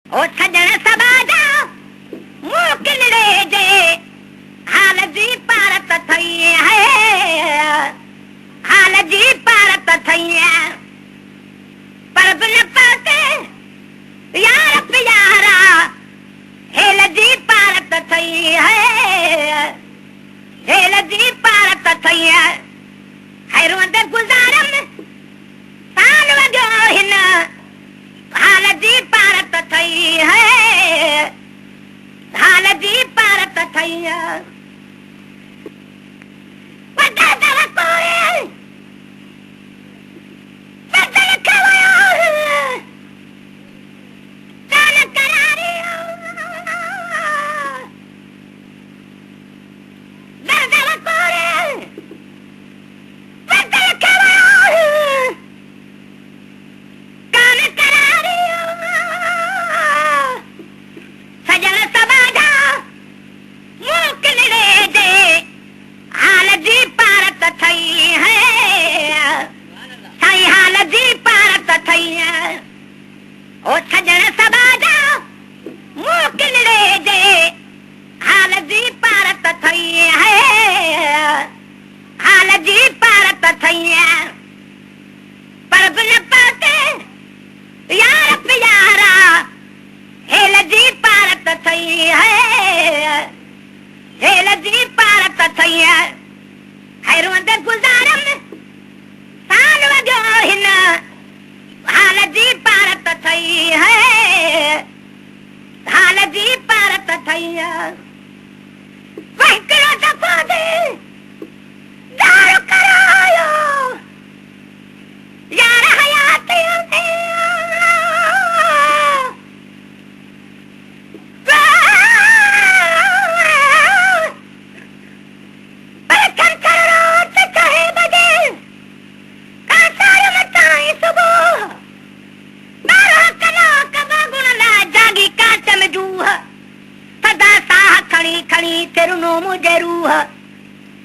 ओ सजण सबाजा मुंह किनड़े जे हाल जी पारत थई है, हाल जी पारत थई है। पर बिन पाते यार प्यारा हेल जी पारत थई है, हेल जी पारत थई है। हैरों दे गुज़ारम साल वॻो हिन हाल जी पारत थई है, हाल जी पारत थई है। वॾा दर कोरे सजन खवयो कान करारी दर दर कोरे सजन खवयो कान करारी सजन सबाजा मुंह किनड़े जे हाल जी पारत थई है, साईं हाल जी पारत थई है। ओ सजन सबाजा मुंह किनड़े जे हाल जी पारत थई है, हाल जी पारत थई है। पर बिन पाते यार प्यारा हेल जी पारत थई है, हेल जी पारत थई है। हैरों दे गुज़ारम साल वॻो हिन हाल जी पारत थई है, हाल जी पारत थई है। हिकिड़ो दफ़ो दे दारू करायो यार हयाती में खणी तिरुनो मुझे रूह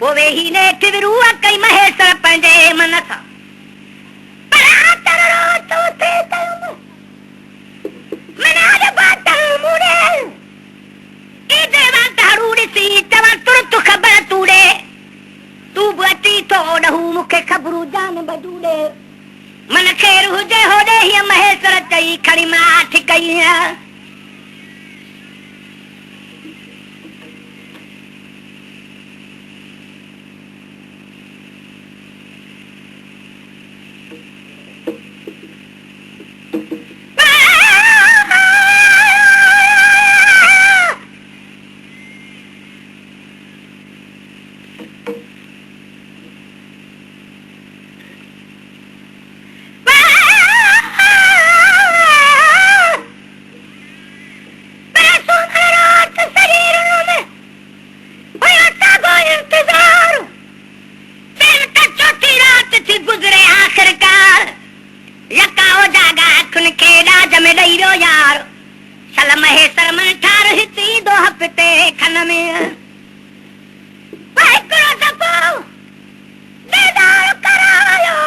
पोवे ही ने रूह कई महेश्वर पंहिंजे मन सां ख़बर तूड़े तू बि अची थो ॾहू मूंखे ख़बरूं जान बजूड़े मन खेर हुजे होॾे हीअ महेश्वर चई खणी माठ कई महेश्वर मन ठार हिती दो हफ़्ते खन में करायो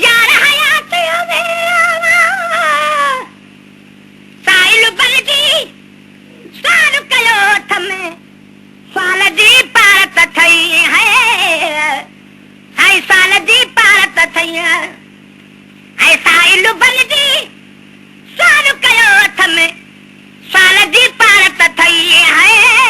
यार हयात साइल बलजी साल कयो थमे साल जी पारत थई है, साई साल जी पारत थई है। साइल बलजी साल कयो थमे साल जी पारत थई है।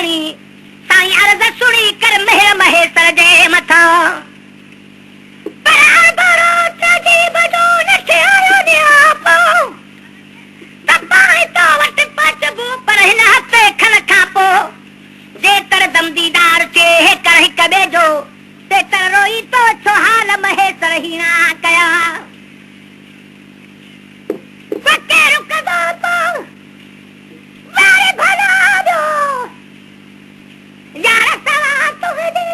कई साईं अर्ज़ सुणी कर मेहर महेश्वर जे मथा दीदार चे कर कबे जो ते तर रोई तो छहाल महेश्वर ही ना कया पक्के रुक दो तो वारे भला दो यार सवा तुम दे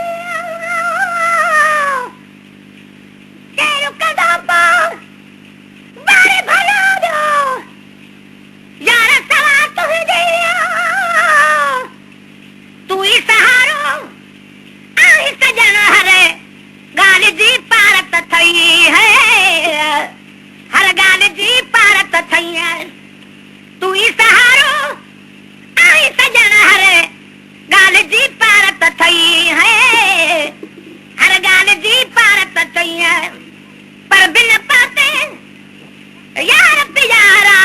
के रुक दो तो वारे भला दो यार सवा तुम दे तू ही सहारो आई सजन हरे गाल जी पारत थई है हर गाल जी पारत थई है तू ही सहारो आई सजन हरे गाल जी पारत थई है हर गाल जी पारत थई है पर बिन पाते यार प्यारा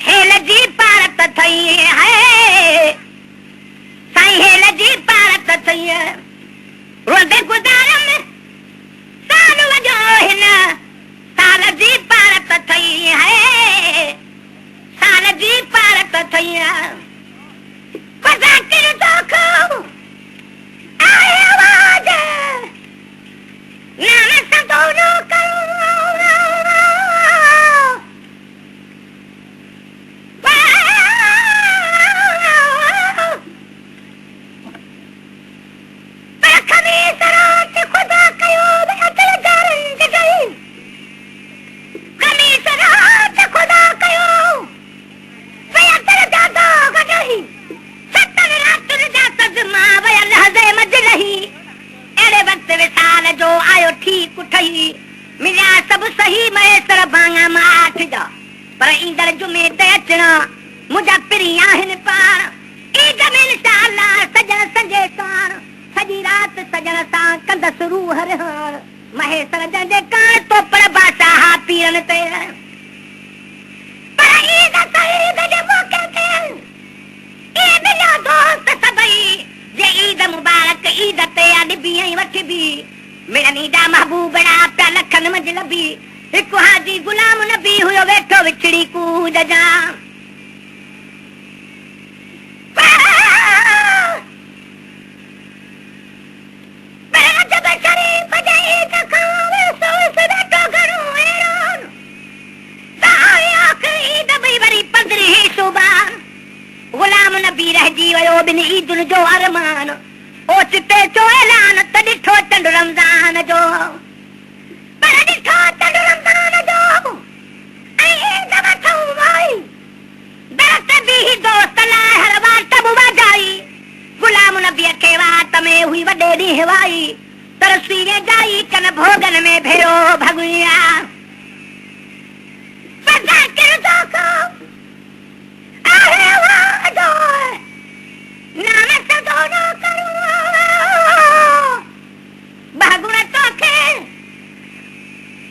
हेल जी पारत थई है साईं हेल जी पारत थई है रोदे गुदारम साल वजो हिन साल जी पारत थई है साल जी पारत थई है खुदा किर दोखो आए आवाज नाम सदोनो करो जो आयो ठीक उठई मिलिया सब सही महेश्वर भांगा माठ जा पर ईंदड़ जुमे ते अचना मुंहिंजा पिरी आहिनि पाण ईद में इंशाअल्लाह सजण संजे साण सॼी रात सजण सां कंदसि रूह रिहाण महेश्वर जंहिंजे कान तो पर बादशाह पीरन ते पर ईद शहीद जे मौके ते ईद जा दोस्त सभई जे ईद मुबारक ईद ते अॾिबी ऐं वठिबी मिलनी जा महबूबड़ा प्या लखन मंझ लभी हिकु हाजी गुलाम नबी हुयो वेठो विछड़ी कूद जा जब शरीफ जे ईद खावे सोस वेठो घणो हैरान साई आखिरी ईद बि वरी 15 सुबान गुलाम नबी रहिजी वियो ॿिनि ईदुनि जो अरमान ओचिते जो ऐलान त ॾिठो चंड रमज़ान जो पर ॾिठो चंड रमज़ान जो ऐं ईद वठूं वई दरत बि दोस्त लाइ हर वाट बुवाजाई गुलाम नबीअ खे वाट में हुई वॾे ॾींहुं वाई तरसी वेजाई कन भोगन में भेरो भॻिया नाम सदोनो करो भगुण तोखे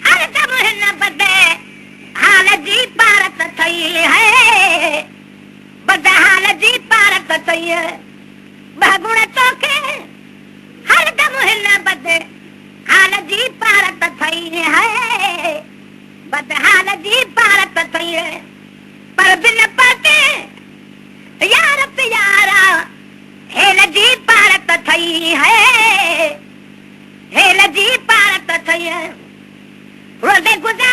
हर दम हिन बदे हाल जी पारत थई है बदे हाल जी पारत थई है भगुण तोखे हर दम हिन बदे हाल जी पारत थई है बदे हाल जी पारत थई है पर बिन पाते यार प्यारा हेल जी पारत थई है हेल जी पारत थई है रोदे गुदा